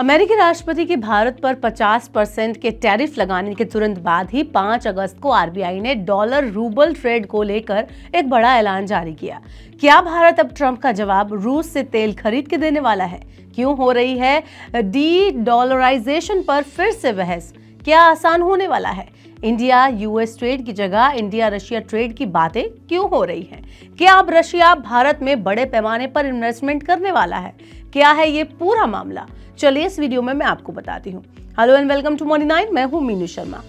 अमेरिकी राष्ट्रपति के भारत पर 50% के टैरिफ लगाने के तुरंत बाद ही 5 अगस्त को आरबीआई ने डॉलर रूबल ट्रेड को लेकर एक बड़ा ऐलान जारी किया। क्या भारत अब ट्रंप का जवाब रूस से तेल खरीद के देने वाला है? क्यों हो रही है डी डॉलराइजेशन पर फिर से बहस? क्या आसान होने वाला है? इंडिया यूएस ट्रेड की जगह इंडिया रशिया ट्रेड की बातें क्यों हो रही हैं? क्या अब रशिया भारत में बड़े पैमाने पर इन्वेस्टमेंट करने वाला है? क्या है ये पूरा मामला? चलिए इस वीडियो में मैं आपको बताती हूँ। Hello and welcome to morning 9। मैं हूँ मीनू शर्मा।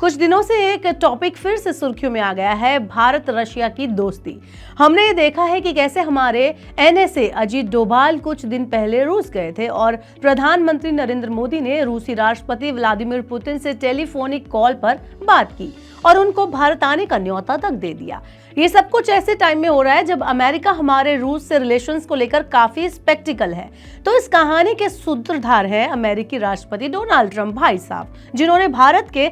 कुछ दिनों से एक टॉपिक फिर से सुर्खियों में आ गया है, भारत रशिया की दोस्ती। हमने ये देखा है कि कैसे हमारे एनएसए अजीत डोभाल कुछ दिन पहले रूस गए थे और प्रधानमंत्री नरेंद्र मोदी ने रूसी राष्ट्रपति व्लादिमीर पुतिन से टेलीफोनिक कॉल पर बात की और उनको भारत आने का न्योता तक दे दिया। ये सब कुछ ऐसे टाइम में हो रहा है जब अमेरिका हमारे रूस से रिलेशंस को लेकर काफी स्पेक्टिकल है। तो इस कहानी के सूत्रधार हैं अमेरिकी राष्ट्रपति डोनाल्ड ट्रंप भाई साहब, जिन्होंने भारत के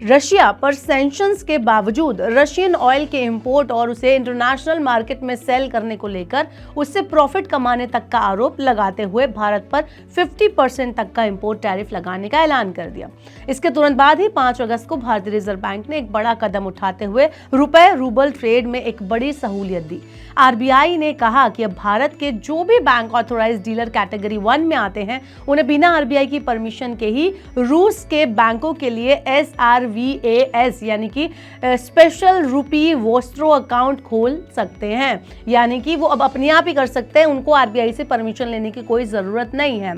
रशिया पर सैंक्शंस के बावजूद रशियन ऑयल के इंपोर्ट और उसे इंटरनेशनल मार्केट में सेल करने को लेकर उससे प्रॉफिट कमाने तक का आरोप लगाते हुए भारत पर 50% तक का इंपोर्ट टैरिफ लगाने का ऐलान कर दिया। इसके तुरंत बाद ही 5 अगस्त को भारतीय रिजर्व बैंक ने एक बड़ा कदम उठाते हुए रुपए रूबल ट्रेड में एक बड़ी सहूलियत दी। आरबीआई ने कहा कि अब भारत के जो भी बैंक ऑथोराइज्ड डीलर कैटेगरी 1 में आते हैं उन्हें बिना आरबीआई की परमिशन के ही रूस के बैंकों के लिए SRVAS यानी कि स्पेशल रुपी वोस्ट्रो अकाउंट खोल सकते हैं। यानी कि वो अब अपने आप ही कर सकते हैं, उनको आरबीआई से परमिशन लेने की कोई जरूरत नहीं है।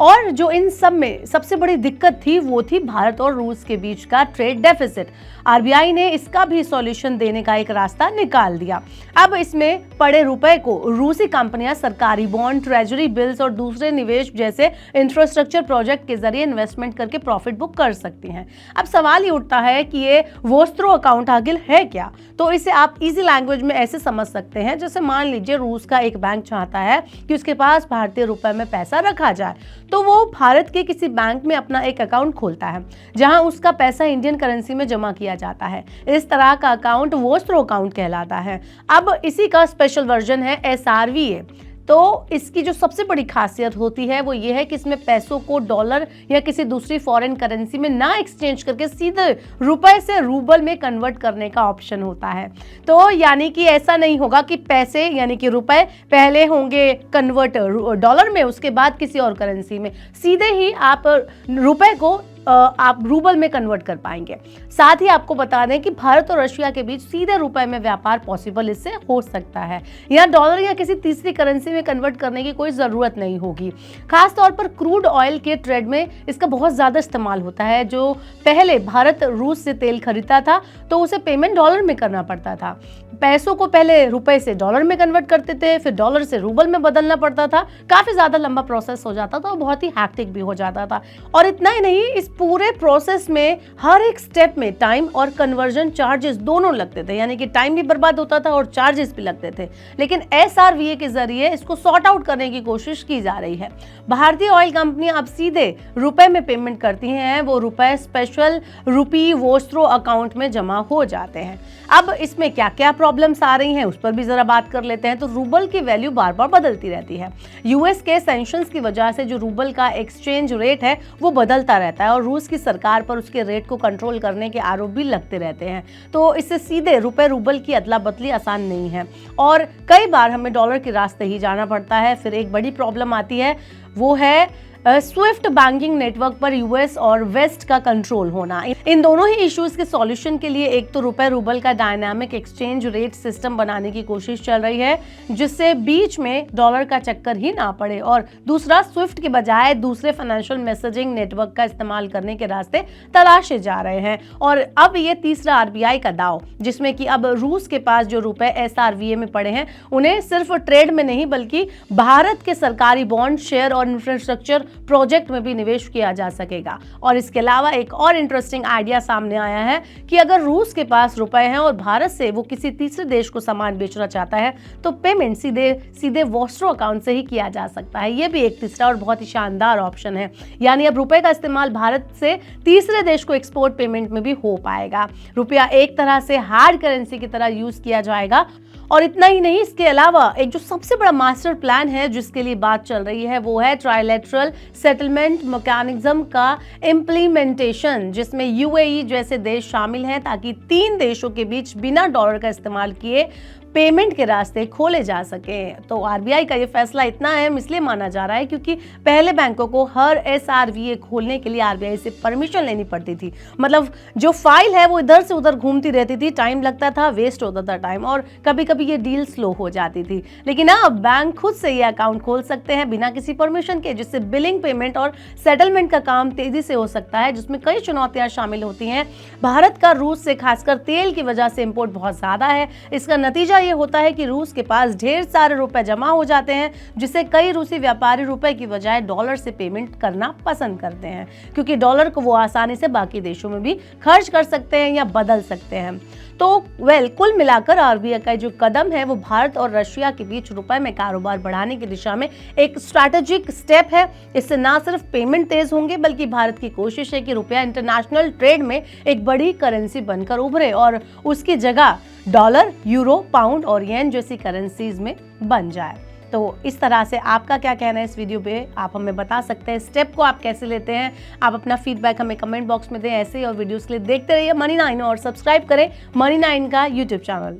और जो इन सब में सबसे बड़ी दिक्कत थी वो थी भारत और रूस के बीच का ट्रेड डेफिसिट। आरबीआई ने इसका भी सॉल्यूशन देने का एक रास्ता निकाल दिया। अब इसमें पड़े रुपए को रूसी कंपनियां सरकारी बॉन्ड, ट्रेजरी बिल्स और दूसरे निवेश जैसे इंफ्रास्ट्रक्चर प्रोजेक्ट के जरिए इन्वेस्टमेंट करके प्रॉफिट बुक कर सकती हैं। अब सवाल ये उठता है कि ये वोस्ट्रो अकाउंट आखिर है क्या? तो इसे आप इजी लैंग्वेज में ऐसे समझ सकते हैं, जैसे मान लीजिए रूस का एक बैंक चाहता है कि उसके पास भारतीय रुपए में पैसा रखा जाए, तो वो भारत के किसी बैंक में अपना एक अकाउंट खोलता है जहां उसका पैसा इंडियन करेंसी में जमा किया जाता है। इस तरह का अकाउंट वोस्ट्रो अकाउंट कहलाता है। अब इसी का स्पेशल वर्जन है SRVA। तो इसकी जो सबसे बड़ी खासियत होती है वो ये है कि इसमें पैसों को डॉलर या किसी दूसरी फॉरेन करेंसी में ना एक्सचेंज करके सीधे रुपए से रूबल में कन्वर्ट करने का ऑप्शन होता है। तो यानी कि ऐसा नहीं होगा कि पैसे यानी कि रुपए पहले होंगे कन्वर्ट डॉलर में, उसके बाद किसी और करेंसी में, सीधे ही आप रुपए को आप रूबल में कन्वर्ट कर पाएंगे। साथ ही आपको बता दें कि भारत और रशिया के बीच सीधे रुपए में व्यापार पॉसिबल इससे हो सकता है। यहाँ डॉलर या किसी तीसरी करेंसी में कन्वर्ट करने की कोई ज़रूरत नहीं होगी। खास तौर पर क्रूड ऑयल के ट्रेड में इसका बहुत ज़्यादा इस्तेमाल होता है। जो पहले भारत रूस से तेल खरीदता था तो उसे पेमेंट डॉलर में करना पड़ता था। पैसों को पहले रुपए से डॉलर में कन्वर्ट करते थे, फिर डॉलर से रूबल में बदलना पड़ता था। काफ़ी ज़्यादा लंबा प्रोसेस हो जाता था और बहुत ही हैक्टिक भी हो जाता था। और इतना ही नहीं, इस पूरे प्रोसेस में हर एक स्टेप में टाइम और कन्वर्जन चार्जेस दोनों लगते थे, यानी कि टाइम भी बर्बाद होता था और चार्जेस भी लगते थे। लेकिन SRVA के जरिए इसको सॉर्ट आउट करने की कोशिश की जा रही है। भारतीय ऑयल कंपनियां अब सीधे रुपए में पेमेंट करती हैं, वो रुपए स्पेशल रुपी वोस्ट्रो अकाउंट में जमा हो जाते हैं। अब इसमें क्या क्या प्रॉब्लम्स आ रही हैं उस पर भी जरा बात कर लेते हैं। तो रूबल की वैल्यू बार बार बदलती रहती है। यूएस के सैंक्शंस की वजह से जो रूबल का एक्सचेंज रेट है वो बदलता रहता है और रूस की सरकार पर उसके रेट को कंट्रोल करने के आरोप भी लगते रहते हैं। तो इससे सीधे रुपए रूबल की अदला बदली आसान नहीं है और कई बार हमें डॉलर के रास्ते ही जाना पड़ता है। फिर एक बड़ी प्रॉब्लम आती है, वो है स्विफ्ट बैंकिंग नेटवर्क पर यूएस और वेस्ट का कंट्रोल होना। इन दोनों ही इश्यूज के सॉल्यूशन के लिए एक तो रुपए रूबल का डायनामिक एक्सचेंज रेट सिस्टम बनाने की कोशिश चल रही है, जिससे बीच में डॉलर का चक्कर ही ना पड़े, और दूसरा स्विफ्ट के बजाय दूसरे फाइनेंशियल मैसेजिंग नेटवर्क का इस्तेमाल करने के रास्ते तलाशे जा रहे हैं। और अब ये तीसरा आरबीआई का दाव, जिसमें कि अब रूस के पास जो रुपए SRVA में पड़े हैं उन्हें सिर्फ ट्रेड में नहीं बल्कि भारत के सरकारी बॉन्ड, शेयर और इंफ्रास्ट्रक्चर प्रोजेक्ट में भी निवेश किया जा सकेगा। और इसके अलावा एक और इंटरेस्टिंग आइडिया सामने आया है कि अगर रूस के पास रुपए हैं और भारत से वो किसी तीसरे देश को सामान बेचना चाहता है तो पेमेंट सीधे वोस्ट्रो अकाउंट से ही किया जा सकता है। ये भी एक तीसरा और बहुत ही शानदार ऑप्शन है। यानी अब रुपए का इस्तेमाल भारत से तीसरे देश को एक्सपोर्ट पेमेंट में भी हो पाएगा। रुपया एक तरह से हार्ड करेंसी की तरह यूज किया जाएगा और इतना ही नहीं, इसके अलावा एक जो सबसे बड़ा मास्टर प्लान है जिसके लिए बात चल रही है वो है ट्राइलेटरल सेटलमेंट मैकेनिज्म का इम्प्लीमेंटेशन, जिसमें यूएई जैसे देश शामिल हैं ताकि 3 देशों के बीच बिना डॉलर का इस्तेमाल किए पेमेंट के रास्ते खोले जा सकें। तो आरबीआई का ये फैसला इतना अहम इसलिए माना जा रहा है क्योंकि पहले बैंकों को हर एसआरवीए खोलने के लिए आरबीआई से परमिशन लेनी पड़ती थी। मतलब जो फाइल है वो इधर से उधर घूमती रहती थी, टाइम लगता था, वेस्ट होता था टाइम, और कभी कभी ये डील स्लो हो जाती थी। लेकिन अब बैंक खुद से ये अकाउंट खोल सकते हैं बिना किसी परमिशन के, जिससे बिलिंग, पेमेंट और सेटलमेंट का काम तेजी से हो सकता है, जिसमें कई चुनौतियां शामिल होती हैं। भारत का रूस से खासकर तेल की वजह से इंपोर्ट बहुत ज्यादा है। इसका नतीजा ये होता है कि रूस के पास ढेर सारे रुपए जमा हो जाते हैं, जिससे कई रूसी व्यापारी रुपए की बजाय डॉलर से पेमेंट करना पसंद करते हैं, क्योंकि डॉलर को वो आसानी से बाकी देशों में भी खर्च कर सकते हैं या बदल सकते हैं। तो कुल मिलाकर आरबीआई का जो कदम है वो भारत और रशिया के बीच रुपए में कारोबार बढ़ाने की दिशा में एक स्ट्रैटेजिक स्टेप है। इससे ना सिर्फ पेमेंट तेज होंगे बल्कि भारत की कोशिश है कि रुपया इंटरनेशनल ट्रेड में एक बड़ी करेंसी बनकर उभरे और उसकी जगह डॉलर, यूरो, पाउंड और येन जैसी करेंसीज में बन जाए। तो इस तरह से आपका क्या कहना है इस वीडियो पे, आप हमें बता सकते हैं। स्टेप को आप कैसे लेते हैं, आप अपना फीडबैक हमें कमेंट बॉक्स में दें। ऐसे ही और वीडियोस के लिए देखते रहिए Money9 और सब्सक्राइब करें Money9 का यूट्यूब चैनल।